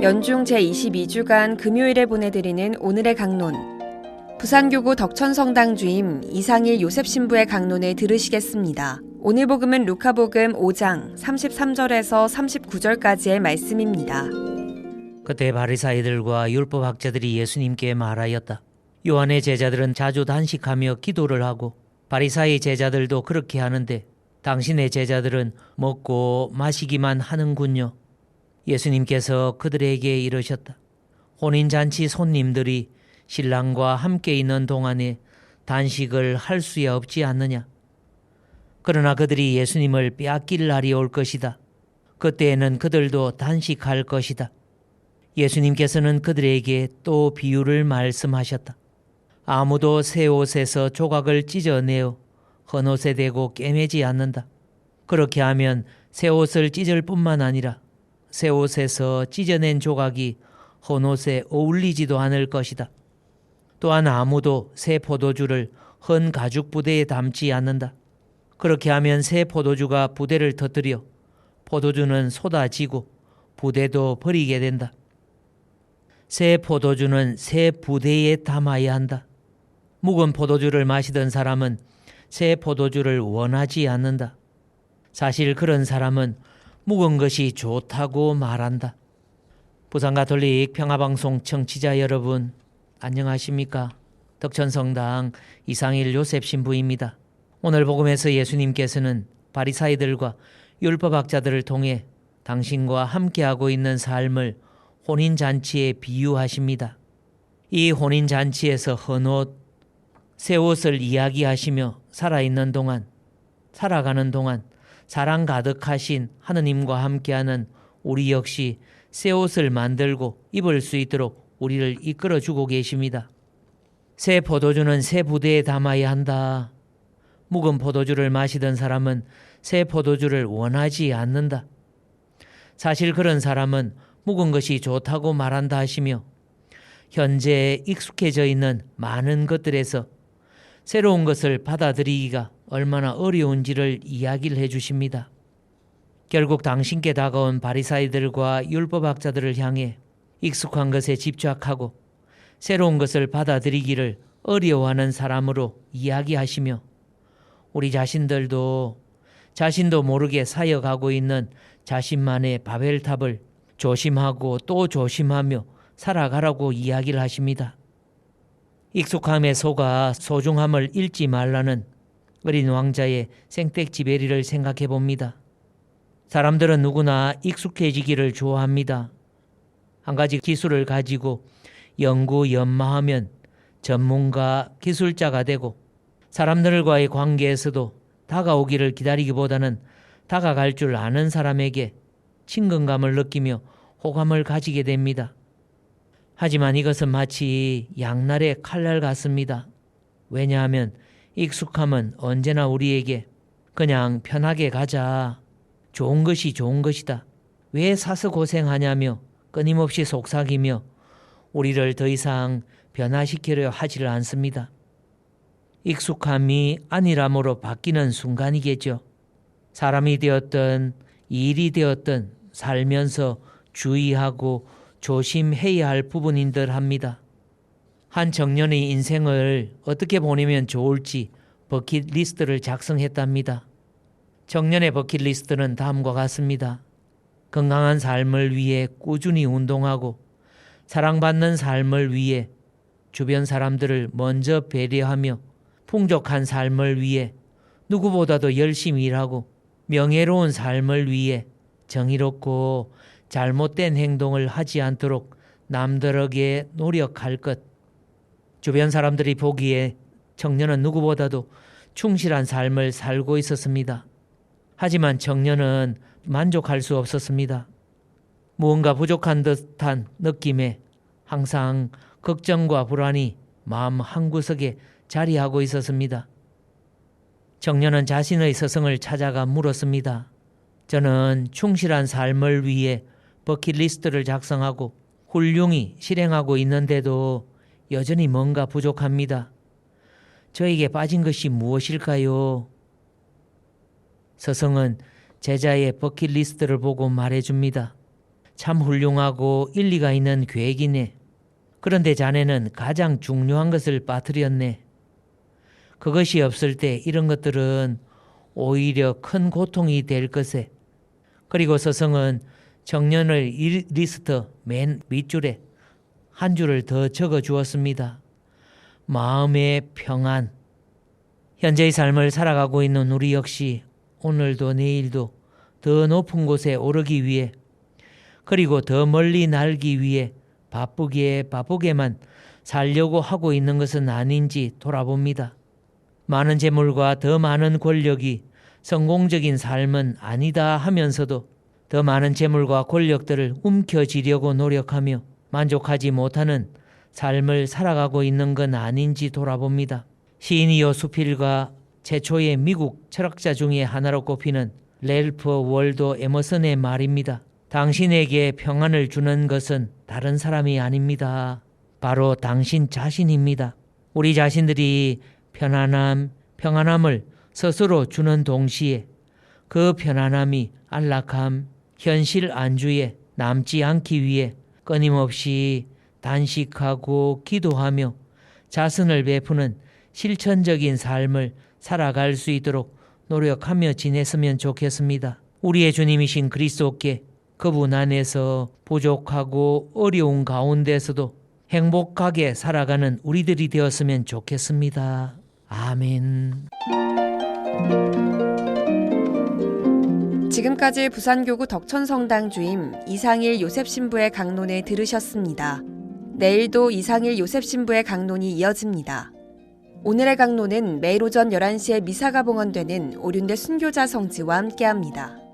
연중 제22주간 금요일에 보내드리는 오늘의 강론. 부산교구 덕천성당 주임 이상일 요셉 신부의 강론을 들으시겠습니다. 오늘 복음은 루카복음 5장 33절에서 39절까지의 말씀입니다. 그때 바리사이들과 율법학자들이 예수님께 말하였다. 요한의 제자들은 자주 단식하며 기도를 하고 바리사이 제자들도 그렇게 하는데 당신의 제자들은 먹고 마시기만 하는군요. 예수님께서 그들에게 이르셨다. 혼인잔치 손님들이 신랑과 함께 있는 동안에 단식을 할 수야 없지 않느냐. 그러나 그들이 예수님을 빼앗길 날이 올 것이다. 그때에는 그들도 단식할 것이다. 예수님께서는 그들에게 또 비유를 말씀하셨다. 아무도 새 옷에서 조각을 찢어내어 헌 옷에 대고 꿰매지 않는다. 그렇게 하면 새 옷을 찢을 뿐만 아니라 새 옷에서 찢어낸 조각이 헌 옷에 어울리지도 않을 것이다. 또한 아무도 새 포도주를 헌 가죽 부대에 담지 않는다. 그렇게 하면 새 포도주가 부대를 터뜨려 포도주는 쏟아지고 부대도 버리게 된다. 새 포도주는 새 부대에 담아야 한다. 묵은 포도주를 마시던 사람은 새 포도주를 원하지 않는다. 사실 그런 사람은 묵은 것이 좋다고 말한다. 부산가톨릭 평화방송 청취자 여러분, 안녕하십니까? 덕천성당 이상일 요셉 신부입니다. 오늘 복음에서 예수님께서는 바리사이들과 율법학자들을 통해 당신과 함께하고 있는 삶을 혼인잔치에 비유하십니다. 이 혼인잔치에서 헌 옷, 새 옷을 이야기하시며 살아있는 동안, 살아가는 동안 사랑 가득하신 하느님과 함께하는 우리 역시 새 옷을 만들고 입을 수 있도록 우리를 이끌어주고 계십니다. 새 포도주는 새 부대에 담아야 한다. 묵은 포도주를 마시던 사람은 새 포도주를 원하지 않는다. 사실 그런 사람은 묵은 것이 좋다고 말한다 하시며 현재 익숙해져 있는 많은 것들에서 새로운 것을 받아들이기가 얼마나 어려운지를 이야기를 해주십니다. 결국 당신께 다가온 바리사이들과 율법학자들을 향해 익숙한 것에 집착하고 새로운 것을 받아들이기를 어려워하는 사람으로 이야기하시며 우리 자신도 모르게 사역하고 있는 자신만의 바벨탑을 조심하고 또 조심하며 살아가라고 이야기를 하십니다. 익숙함에 속아 소중함을 잃지 말라는 어린 왕자의 생택지베리를 생각해 봅니다. 사람들은 누구나 익숙해지기를 좋아합니다. 한 가지 기술을 가지고 연구연마하면 전문가, 기술자가 되고 사람들과의 관계에서도 다가오기를 기다리기보다는 다가갈 줄 아는 사람에게 친근감을 느끼며 호감을 가지게 됩니다. 하지만 이것은 마치 양날의 칼날 같습니다. 왜냐하면 익숙함은 언제나 우리에게 그냥 편하게 가자, 좋은 것이 좋은 것이다, 왜 사서 고생하냐며 끊임없이 속삭이며 우리를 더 이상 변화시키려 하지를 않습니다. 익숙함이 안일함으로 바뀌는 순간이겠죠. 사람이 되었든 일이 되었든 살면서 주의하고 조심해야 할 부분인들 합니다. 한 청년의 인생을 어떻게 보내면 좋을지 버킷리스트를 작성했답니다. 청년의 버킷리스트는 다음과 같습니다. 건강한 삶을 위해 꾸준히 운동하고 사랑받는 삶을 위해 주변 사람들을 먼저 배려하며 풍족한 삶을 위해 누구보다도 열심히 일하고 명예로운 삶을 위해 정의롭고 잘못된 행동을 하지 않도록 남다르게 노력할 것. 주변 사람들이 보기에 청년은 누구보다도 충실한 삶을 살고 있었습니다. 하지만 청년은 만족할 수 없었습니다. 무언가 부족한 듯한 느낌에 항상 걱정과 불안이 마음 한구석에 자리하고 있었습니다. 청년은 자신의 스승을 찾아가 물었습니다. 저는 충실한 삶을 위해 버킷리스트를 작성하고 훌륭히 실행하고 있는데도 여전히 뭔가 부족합니다. 저에게 빠진 것이 무엇일까요? 스승은 제자의 버킷리스트를 보고 말해줍니다. 참 훌륭하고 일리가 있는 계획이네. 그런데 자네는 가장 중요한 것을 빠뜨렸네. 그것이 없을 때 이런 것들은 오히려 큰 고통이 될 것에. 그리고 서성은 정년을 리스트 맨 밑줄에 한 줄을 더 적어 주었습니다. 마음의 평안. 현재의 삶을 살아가고 있는 우리 역시 오늘도 내일도 더 높은 곳에 오르기 위해 그리고 더 멀리 날기 위해 바쁘게만 살려고 하고 있는 것은 아닌지 돌아봅니다. 많은 재물과 더 많은 권력이 성공적인 삶은 아니다 하면서도 더 많은 재물과 권력들을 움켜쥐려고 노력하며 만족하지 못하는 삶을 살아가고 있는 건 아닌지 돌아봅니다. 시인이요 수필과 최초의 미국 철학자 중에 하나로 꼽히는 랠프 월도 에머슨의 말입니다. 당신에게 평안을 주는 것은 다른 사람이 아닙니다. 바로 당신 자신입니다. 우리 자신들이 평안함을 스스로 주는 동시에 그 편안함이 안락함, 현실 안주에 남지 않기 위해 끊임없이 단식하고 기도하며 자선을 베푸는 실천적인 삶을 살아갈 수 있도록 노력하며 지냈으면 좋겠습니다. 우리의 주님이신 그리스도께 그분 안에서 부족하고 어려운 가운데서도 행복하게 살아가는 우리들이 되었으면 좋겠습니다. 아멘. 지금까지 부산교구 덕천성당 주임 이상일 요셉 신부의 강론을 들으셨습니다. 내일도 이상일 요셉 신부의 강론이 이어집니다. 오늘의 강론은 매일 오전 11시에 미사가 봉헌되는 오륜대 순교자 성지와 함께합니다.